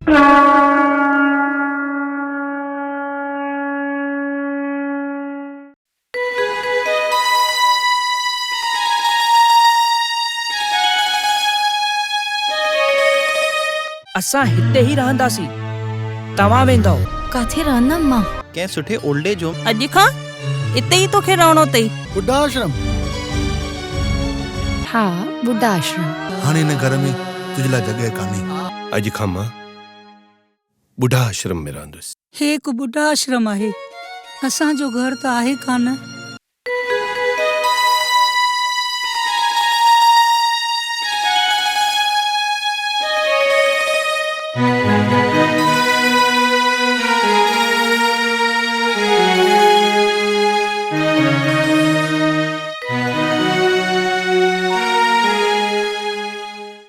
असां हिते ही रहंदासीं, तव्हां वेंदव काथे रहंदमि मां? कंहिं सुठे ओल्ड एज होम। अॼु खां इते ई तोखे रहणो अथई। बुढ़ा आश्रम। हा, बुढ़ा आश्रम। हाणे हिन घर में तुझे लाइ जॻह कान्हे। अॼु खां मां बुढ़ा आश्रम में रहंदुसि। हे हिकु बुढ़ा आश्रम आहे, असांजो घर त आहे कान।